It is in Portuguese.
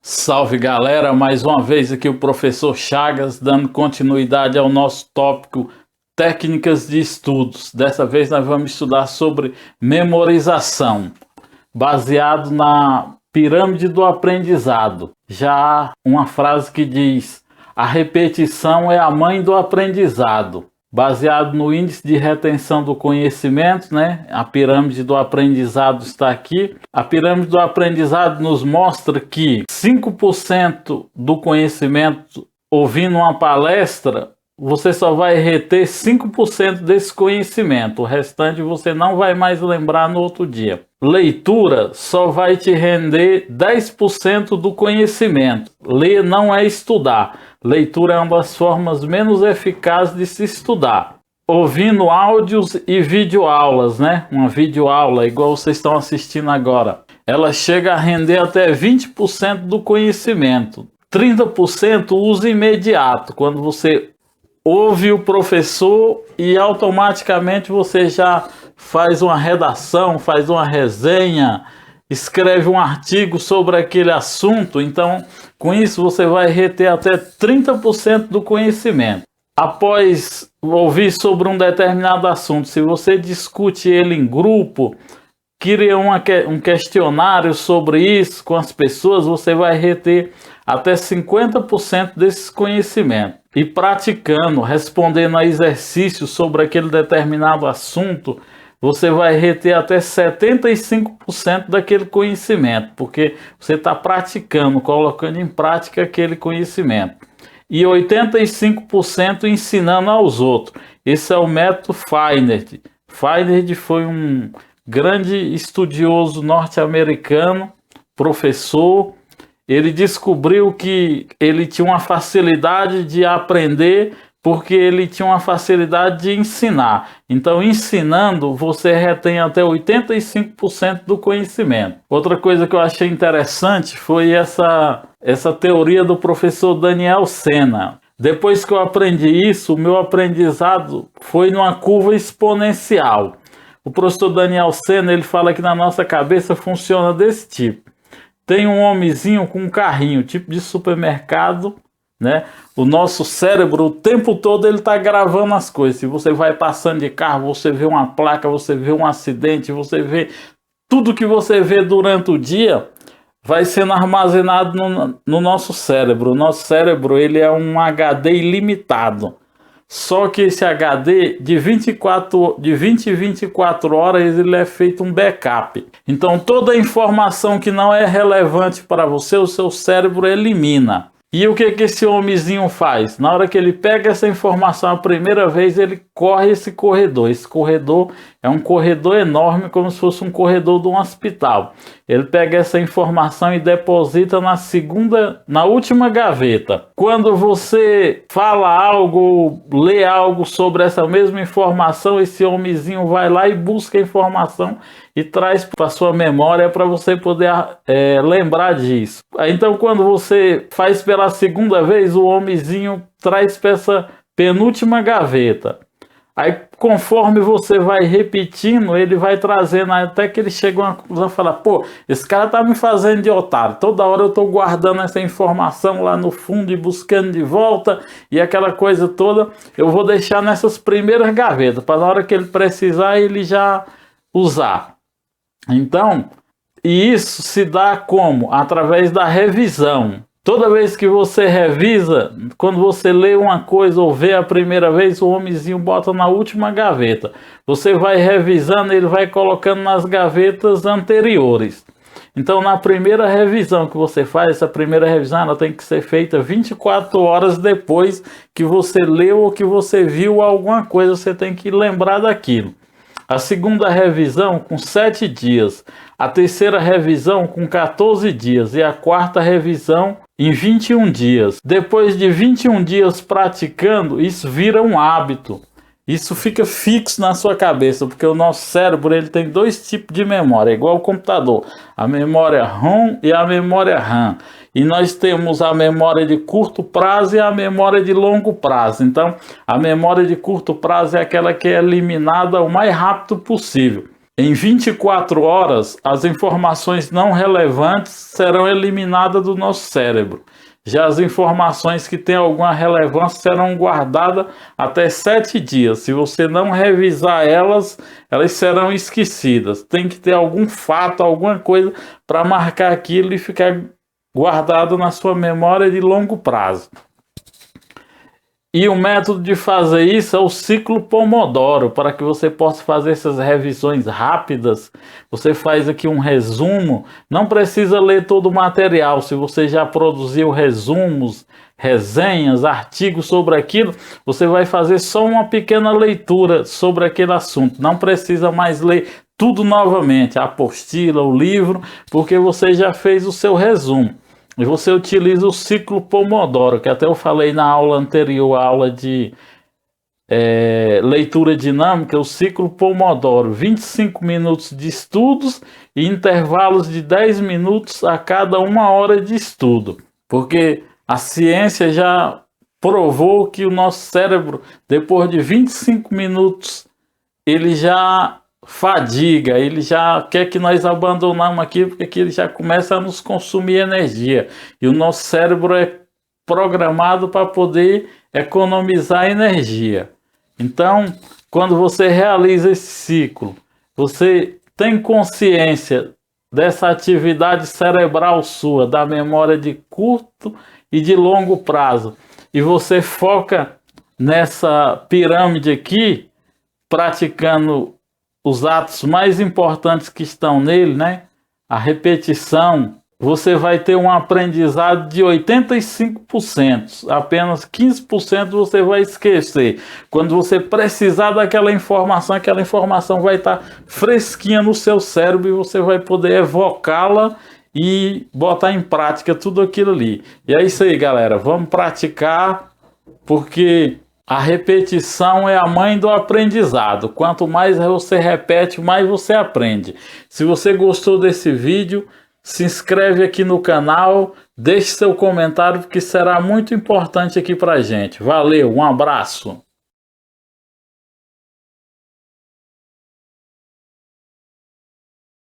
Salve galera, mais uma vez aqui o professor Chagas dando continuidade ao nosso tópico técnicas de estudos. Dessa vez nós vamos estudar sobre memorização, baseado na pirâmide do aprendizado. Já há uma frase que diz: a repetição é a mãe do aprendizado. Baseado no índice de retenção do conhecimento, né? A pirâmide do aprendizado está aqui. A pirâmide do aprendizado nos mostra que 5% do conhecimento, ouvindo uma palestra, você só vai reter 5% desse conhecimento. O restante você não vai mais lembrar no outro dia. Leitura só vai te render 10% do conhecimento. Ler não é estudar. Leitura é uma das formas menos eficazes de se estudar. Ouvindo áudios e videoaulas, né? Uma videoaula, igual vocês estão assistindo agora. Ela chega a render até 20% do conhecimento. 30% uso imediato, quando você ouve o professor e automaticamente você já faz uma redação, faz uma resenha, escreve um artigo sobre aquele assunto. Então, com isso você vai reter até 30% do conhecimento. Após ouvir sobre um determinado assunto, se você discute ele em grupo, cria um questionário sobre isso com as pessoas, você vai reter até 50% desses conhecimentos. E praticando, respondendo a exercícios sobre aquele determinado assunto, você vai reter até 75% daquele conhecimento, porque você está praticando, colocando em prática aquele conhecimento. E 85% ensinando aos outros. Esse é o método Feinert. Feinert foi um grande estudioso norte-americano, professor. Ele descobriu que ele tinha uma facilidade de aprender porque ele tinha uma facilidade de ensinar. Então, ensinando, você retém até 85% do conhecimento. Outra coisa que eu achei interessante foi essa teoria do professor Daniel Sena. Depois que eu aprendi isso, o meu aprendizado foi numa curva exponencial. O professor Daniel Sena, ele fala que na nossa cabeça funciona desse tipo. Tem um homenzinho com um carrinho, tipo de supermercado, né? O nosso cérebro, o tempo todo, ele está gravando as coisas. Se você vai passando de carro, você vê uma placa, você vê um acidente, você vê tudo que você vê durante o dia, vai sendo armazenado no nosso cérebro. O nosso cérebro, ele é um HD ilimitado. Só que esse HD, de 20 em 24 horas, ele é feito um backup. Então, toda informação que não é relevante para você, o seu cérebro elimina. E o que esse homenzinho faz? Na hora que ele pega essa informação a primeira vez, ele corre esse corredor. Esse corredor é um corredor enorme, como se fosse um corredor de um hospital. Ele pega essa informação e deposita na última gaveta. Quando você fala algo, lê algo sobre essa mesma informação, esse homenzinho vai lá e busca a informação e traz para sua memória para você poder lembrar disso. Então, quando você faz pela segunda vez, o homenzinho traz para essa penúltima gaveta. Aí, conforme você vai repetindo, ele vai trazendo até que ele chega a uma conclusão e fala: pô, esse cara tá me fazendo de otário. Toda hora eu tô guardando essa informação lá no fundo e buscando de volta e aquela coisa toda. Eu vou deixar nessas primeiras gavetas para na hora que ele precisar, ele já usar. Então, e isso se dá como? Através da revisão. Toda vez que você revisa, quando você lê uma coisa ou vê a primeira vez, o homenzinho bota na última gaveta. Você vai revisando, ele vai colocando nas gavetas anteriores. Então, na primeira revisão que você faz, essa primeira revisão ela tem que ser feita 24 horas depois que você leu ou que você viu alguma coisa, você tem que lembrar daquilo. A segunda revisão com 7 dias, a terceira revisão com 14 dias e a quarta revisão em 21 dias. Depois de 21 dias praticando, isso vira um hábito. Isso fica fixo na sua cabeça, porque o nosso cérebro ele tem 2 tipos de memória, igual o computador. A memória ROM e a memória RAM. E nós temos a memória de curto prazo e a memória de longo prazo. Então, a memória de curto prazo é aquela que é eliminada o mais rápido possível. Em 24 horas, as informações não relevantes serão eliminadas do nosso cérebro. Já as informações que têm alguma relevância serão guardadas até 7 dias. Se você não revisar elas, elas serão esquecidas. Tem que ter algum fato, alguma coisa para marcar aquilo e ficar guardado na sua memória de longo prazo. E o método de fazer isso é o ciclo Pomodoro, para que você possa fazer essas revisões rápidas. Você faz aqui um resumo, não precisa ler todo o material. Se você já produziu resumos, resenhas, artigos sobre aquilo, você vai fazer só uma pequena leitura sobre aquele assunto. Não precisa mais ler tudo novamente, a apostila, o livro, porque você já fez o seu resumo. E você utiliza o ciclo Pomodoro, que até eu falei na aula anterior, a aula de leitura dinâmica, o ciclo Pomodoro, 25 minutos de estudos e intervalos de 10 minutos a cada 1 hora de estudo. Porque a ciência já provou que o nosso cérebro, depois de 25 minutos, ele já fadiga, ele já quer que nós abandonamos aquilo, porque aqui ele já começa a nos consumir energia. E o nosso cérebro é programado para poder economizar energia. Então, quando você realiza esse ciclo, você tem consciência dessa atividade cerebral sua, da memória de curto e de longo prazo, e você foca nessa pirâmide aqui, praticando os atos mais importantes que estão nele, né? A repetição, você vai ter um aprendizado de 85%. Apenas 15% você vai esquecer. Quando você precisar daquela informação, aquela informação vai estar fresquinha no seu cérebro e você vai poder evocá-la e botar em prática tudo aquilo ali. E é isso aí, galera. Vamos praticar, porque a repetição é a mãe do aprendizado. Quanto mais você repete, mais você aprende. Se você gostou desse vídeo, se inscreve aqui no canal, deixe seu comentário, porque será muito importante aqui pra gente. Valeu, um abraço!